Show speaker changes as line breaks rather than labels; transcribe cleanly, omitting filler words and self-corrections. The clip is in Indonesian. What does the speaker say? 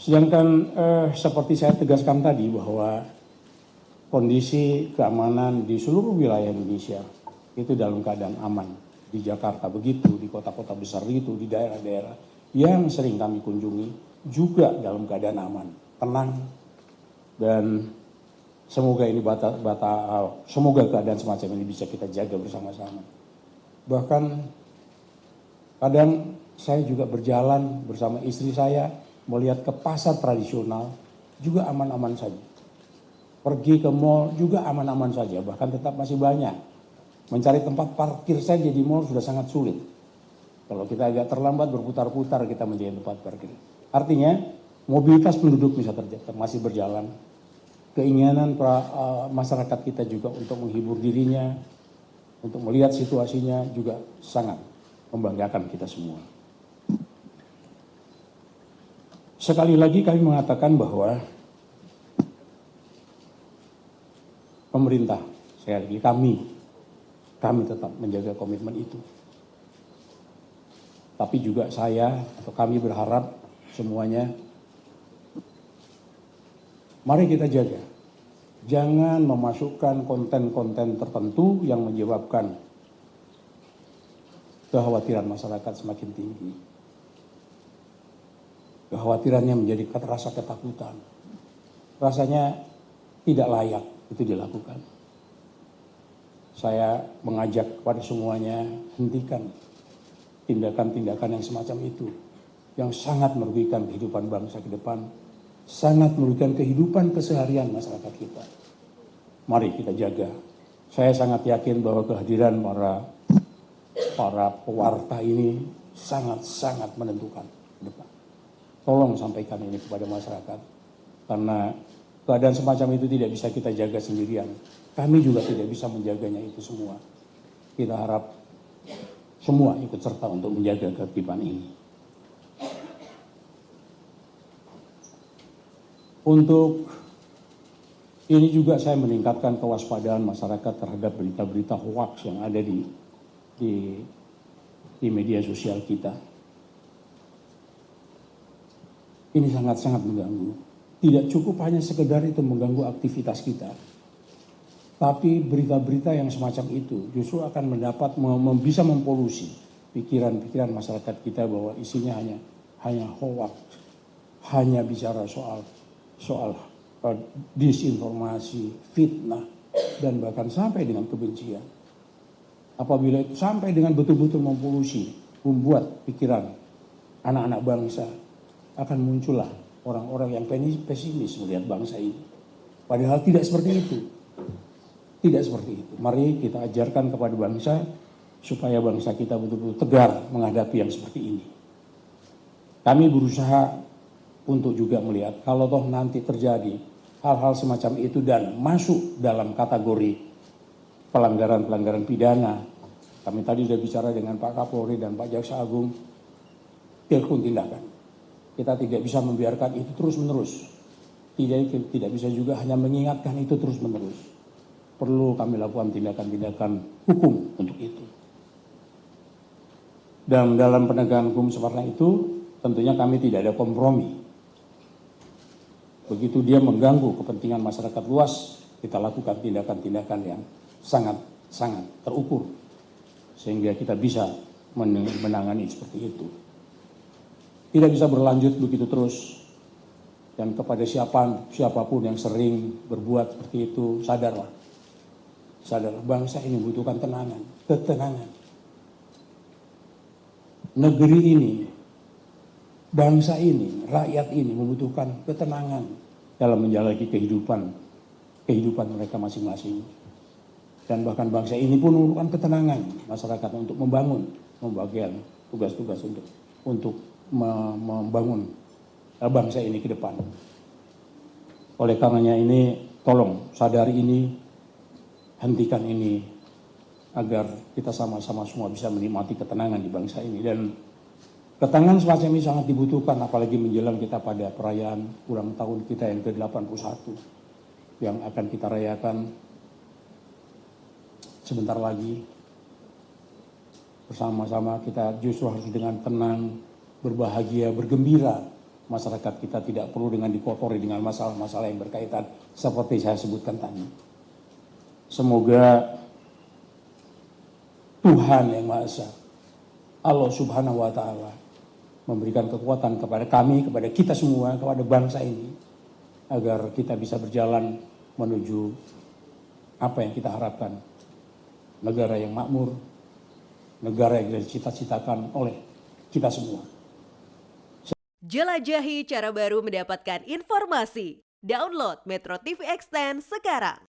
Sedangkan seperti saya tegaskan tadi bahwa kondisi keamanan di seluruh wilayah Indonesia itu dalam keadaan aman. Di Jakarta begitu, di kota-kota besar itu, di daerah-daerah yang sering kami kunjungi juga dalam keadaan aman, tenang, dan semoga semoga keadaan semacam ini bisa kita jaga bersama-sama. Bahkan kadang saya juga berjalan bersama istri saya melihat ke pasar tradisional juga aman-aman saja. Pergi ke mall juga aman-aman saja, bahkan tetap masih banyak. Mencari tempat parkir saja di mall sudah sangat sulit. Kalau kita agak terlambat berputar-putar kita mencari tempat parkir. Artinya mobilitas penduduk bisa masih berjalan. Keinginan masyarakat kita juga untuk menghibur dirinya, untuk melihat situasinya juga sangat membanggakan kita semua. Sekali lagi kami mengatakan bahwa pemerintah, sekali lagi kami tetap menjaga komitmen itu. Tapi juga saya atau kami berharap semuanya, mari kita jaga. Jangan memasukkan konten-konten tertentu yang menyebabkan kekhawatiran masyarakat semakin tinggi. Kekhawatirannya menjadi rasa ketakutan. Rasanya tidak layak itu dilakukan. Saya mengajak kepada semuanya, hentikan tindakan-tindakan yang semacam itu, yang sangat merugikan kehidupan bangsa ke depan, sangat merugikan kehidupan keseharian masyarakat kita. Mari kita jaga. Saya sangat yakin bahwa kehadiran para pewarta ini sangat-sangat menentukan ke depan. Tolong sampaikan ini kepada masyarakat, karena keadaan semacam itu tidak bisa kita jaga sendirian. Kami juga tidak bisa menjaganya itu semua. Kita harap semua ikut serta untuk menjaga ketertiban ini. Untuk ini juga saya meningkatkan kewaspadaan masyarakat terhadap berita-berita hoaks yang ada di media sosial kita. Ini sangat-sangat mengganggu. Tidak cukup hanya sekedar itu mengganggu aktivitas kita, tapi berita-berita yang semacam itu justru akan bisa mempolusi pikiran-pikiran masyarakat kita bahwa isinya hanya hoaks, hanya bicara soal disinformasi, fitnah, dan bahkan sampai dengan kebencian. Apabila itu sampai dengan betul-betul mempolusi, membuat pikiran anak-anak bangsa, akan muncullah orang-orang yang pesimis melihat bangsa ini. Padahal tidak seperti itu. Tidak seperti itu. Mari kita ajarkan kepada bangsa supaya bangsa kita betul-betul tegar menghadapi yang seperti ini. Kami berusaha untuk juga melihat kalau toh nanti terjadi hal-hal semacam itu dan masuk dalam kategori pelanggaran-pelanggaran pidana. Kami tadi sudah bicara dengan Pak Kapolri dan Pak Jaksa Agung, telepon tindakan. Kita tidak bisa membiarkan itu terus-menerus. Tidak bisa juga hanya mengingatkan itu terus-menerus. Perlu kami lakukan tindakan-tindakan hukum untuk itu. Dan dalam penegakan hukum seperti itu, tentunya kami tidak ada kompromi. Begitu dia mengganggu kepentingan masyarakat luas, kita lakukan tindakan-tindakan yang sangat-sangat terukur. Sehingga kita bisa menangani seperti itu. Tidak bisa berlanjut begitu terus. Dan kepada siapapun yang sering berbuat seperti itu, sadarlah. Sadarlah, bangsa ini membutuhkan ketenangan. Negeri ini, bangsa ini, rakyat ini membutuhkan ketenangan dalam menjalani kehidupan mereka masing-masing. Dan bahkan bangsa ini pun membutuhkan ketenangan masyarakat untuk membagian tugas-tugas untuk membangun bangsa ini ke depan. Oleh karenanya ini, tolong sadari ini, hentikan ini, agar kita sama-sama semua bisa menikmati ketenangan di bangsa ini. Dan ketenangan semacam ini sangat dibutuhkan, apalagi menjelang kita pada perayaan ulang tahun kita yang ke-81 yang akan kita rayakan sebentar lagi. Bersama-sama kita justru harus dengan tenang, berbahagia, bergembira masyarakat kita tidak perlu dengan dikotori dengan masalah-masalah yang berkaitan seperti saya sebutkan tadi. Semoga Tuhan Yang Maha Esa, Allah Subhanahu wa Ta'ala, memberikan kekuatan kepada kami, kepada kita semua, kepada bangsa ini, agar kita bisa berjalan menuju apa yang kita harapkan. Negara yang makmur, negara yang dicita-citakan oleh kita semua.
Jelajahi cara baru mendapatkan informasi. Download Metro TV Extend sekarang.